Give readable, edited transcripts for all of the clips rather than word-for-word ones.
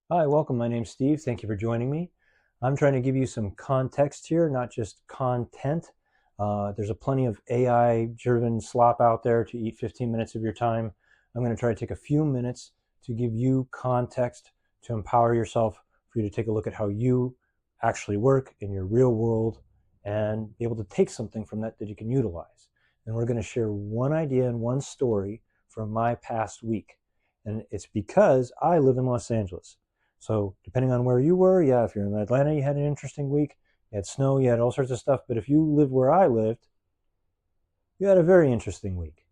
Hi, welcome. My name's Steve. Thank you for joining me. I'm trying to give you some context here, not just content. There's a plenty of AI-driven slop out there to eat 15 minutes of your time. I'm going to try to take a few minutes to give you context to empower yourself, for you to take a look at how you actually work in your real world and be able to take something from that that you can utilize. And we're going to share one idea and one story from my past week. And it's because I live in Los Angeles. So depending on where you were, yeah, if you're in Atlanta, you had an interesting week. You had snow, you had all sorts of stuff. But if you live where I lived, you had a very interesting week.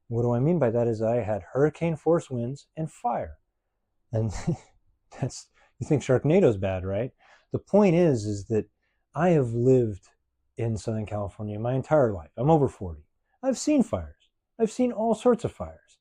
What do I mean by that is I had hurricane force winds and fire. And that's, you think Sharknado's bad, right? The point is that I have lived in Southern California my entire life. I'm over 40. I've seen fires. I've seen all sorts of fires.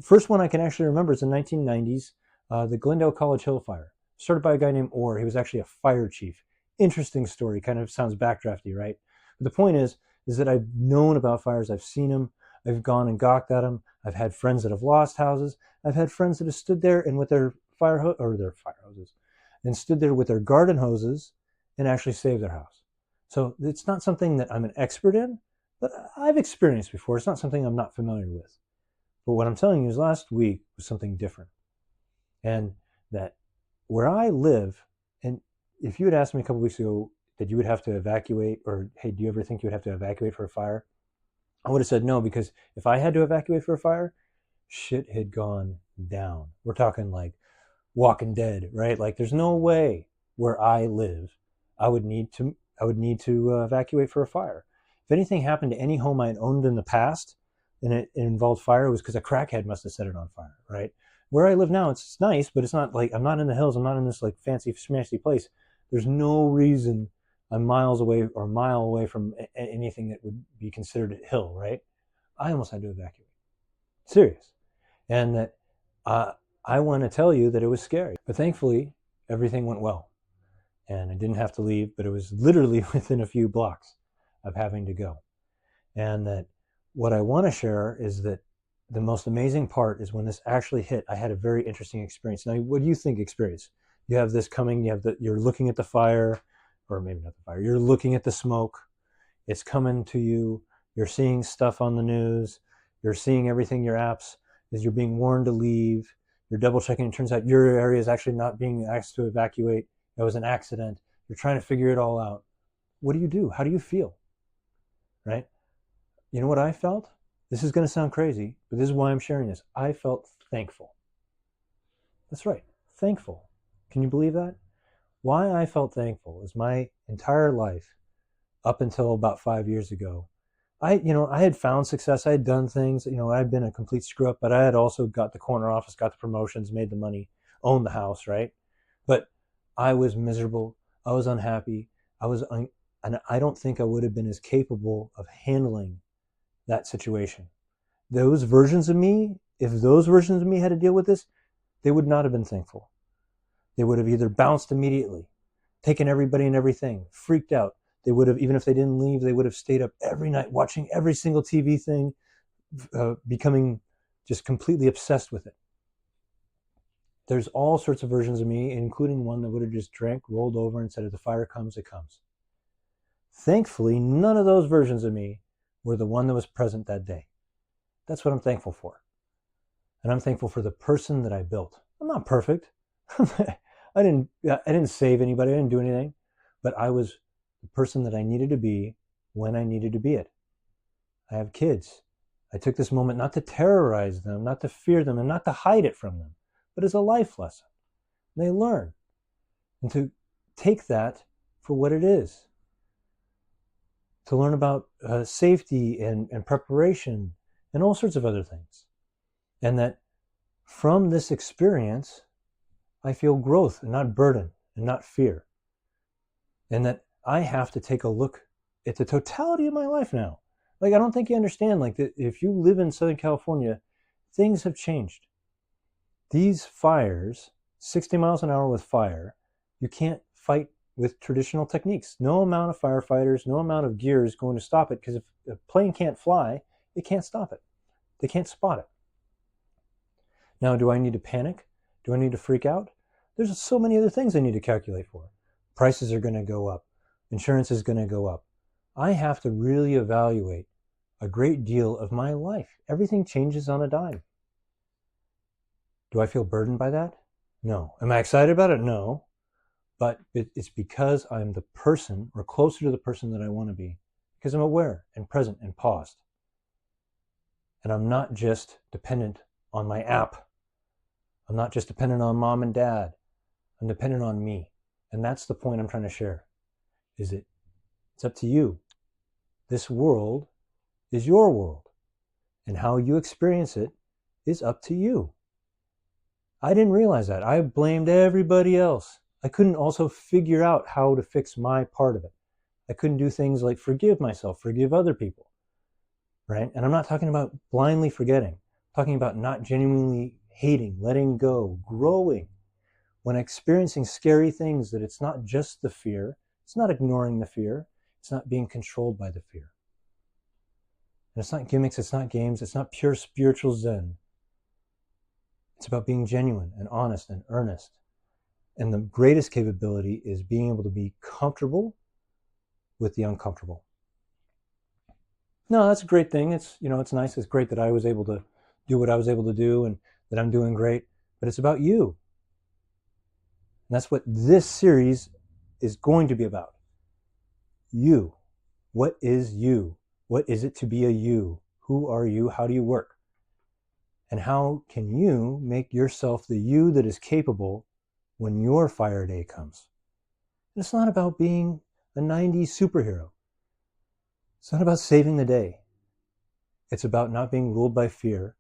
First one I can actually remember is the 1990s, the Glendale College Hill fire, started by a guy named Orr. He was actually a fire chief. Interesting story. Kind of sounds backdrafty, right? But the point is that I've known about fires. I've seen them. I've gone and gawked at them. I've had friends that have lost houses. I've had friends that have stood there and with their their fire hoses, and stood there with their garden hoses and actually saved their house. So it's not something that I'm an expert in, but I've experienced before. It's not something I'm not familiar with. But what I'm telling you is last week was something different. And that where I live, and if you had asked me a couple weeks ago that you would have to evacuate, or hey, do you ever think you would have to evacuate for a fire? I would have said no, because if I had to evacuate for a fire, shit had gone down. We're talking like Walking Dead, right? Like there's no way where I live I would need to evacuate for a fire. If anything happened to any home I had owned in the past and it involved fire, it was because a crackhead must have set it on fire, right? Where I live now, it's nice, but it's not like I'm not in the hills. I'm not in this like fancy smashy place. There's no reason I'm miles away or a mile away from anything that would be considered a hill, right? I almost had to evacuate. Serious. And that uh, I want to tell you that it was scary. But thankfully, everything went well. And I didn't have to leave, but it was literally within a few blocks of having to go. And that what I want to share is that the most amazing part is when this actually hit, I had a very interesting experience. Now, what do you think experience? You have this coming, you're looking at the fire, or maybe not the fire, you're looking at the smoke, it's coming to you, you're seeing stuff on the news, you're seeing everything, your apps, as you're being warned to leave, you're double checking, it turns out your area is actually not being asked to evacuate, it was an accident, you're trying to figure it all out. What do you do? How do you feel? Right? You know what I felt? This is going to sound crazy, but this is why I'm sharing this. I felt thankful. That's right, thankful. Can you believe that? Why I felt thankful is my entire life, up until about 5 years ago, I had found success. I had done things. I'd been a complete screw up, but I had also got the corner office, got the promotions, made the money, owned the house, right? But I was miserable. I was unhappy. And I don't think I would have been as capable of handling that situation. Those versions of me, if those versions of me had to deal with this, they would not have been thankful. They would have either bounced immediately, taken everybody and everything, freaked out. They would have, even if they didn't leave, they would have stayed up every night watching every single TV thing, becoming just completely obsessed with it. There's all sorts of versions of me, including one that would have just drank, rolled over, and said, if the fire comes, it comes. Thankfully, none of those versions of me were the one that was present that day. That's what I'm thankful for. And I'm thankful for the person that I built. I'm not perfect. I didn't save anybody. I didn't do anything, but I was the person that I needed to be when I needed to be it. I have kids. I took this moment not to terrorize them, not to fear them, and not to hide it from them, but as a life lesson. And they learn, and to take that for what it is, to learn about safety and preparation and all sorts of other things. And that from this experience, I feel growth and not burden and not fear. And that I have to take a look at the totality of my life now. Like, I don't think you understand, like, that if you live in Southern California, things have changed. These fires, 60 miles an hour with fire, you can't fight with traditional techniques. No amount of firefighters, no amount of gear is going to stop it, because if a plane can't fly, it can't stop it. They can't spot it. Now, do I need to panic? Do I need to freak out? There's so many other things I need to calculate for. Prices are going to go up. Insurance is going to go up. I have to really evaluate a great deal of my life. Everything changes on a dime. Do I feel burdened by that? No. Am I excited about it? No. But it's because I'm the person, or closer to the person that I want to be, because I'm aware and present and paused. And I'm not just dependent on my app. I'm not just dependent on mom and dad. I'm dependent on me. And that's the point I'm trying to share, is that it's up to you. This world is your world. And how you experience it is up to you. I didn't realize that. I blamed everybody else. I couldn't also figure out how to fix my part of it. I couldn't do things like forgive myself, forgive other people, right? And I'm not talking about blindly forgetting. I'm talking about not genuinely hating, letting go, growing. When experiencing scary things, that it's not just the fear, it's not ignoring the fear, it's not being controlled by the fear. And it's not gimmicks, it's not games, it's not pure spiritual Zen. It's about being genuine and honest and earnest. And the greatest capability is being able to be comfortable with the uncomfortable. No, that's a great thing. It's nice. It's great that I was able to do what I was able to do and that I'm doing great. But it's about you. And that's what this series is going to be about. You. What is you? What is it to be a you? Who are you? How do you work? And how can you make yourself the you that is capable when your fire day comes? And it's not about being a 90s superhero. It's not about saving the day. It's about not being ruled by fear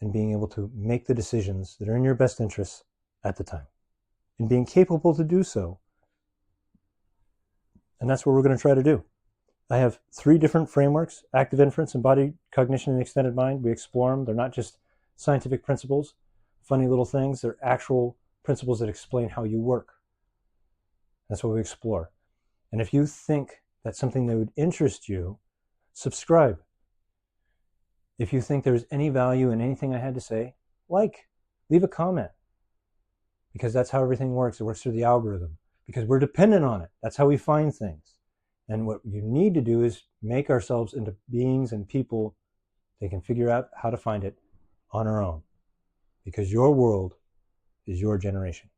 and being able to make the decisions that are in your best interests at the time and being capable to do so. And that's what we're going to try to do. I have 3 different frameworks: active inference, embodied cognition, and extended mind. We explore them. They're not just scientific principles, funny little things. They're actual principles that explain how you work. That's what we explore. And if you think that's something that would interest you, subscribe. If you think there's any value in anything I had to say, leave a comment. Because that's how everything works. It works through the algorithm. Because we're dependent on it. That's how we find things. And what you need to do is make ourselves into beings and people that can figure out how to find it on our own. Because your world is your generation.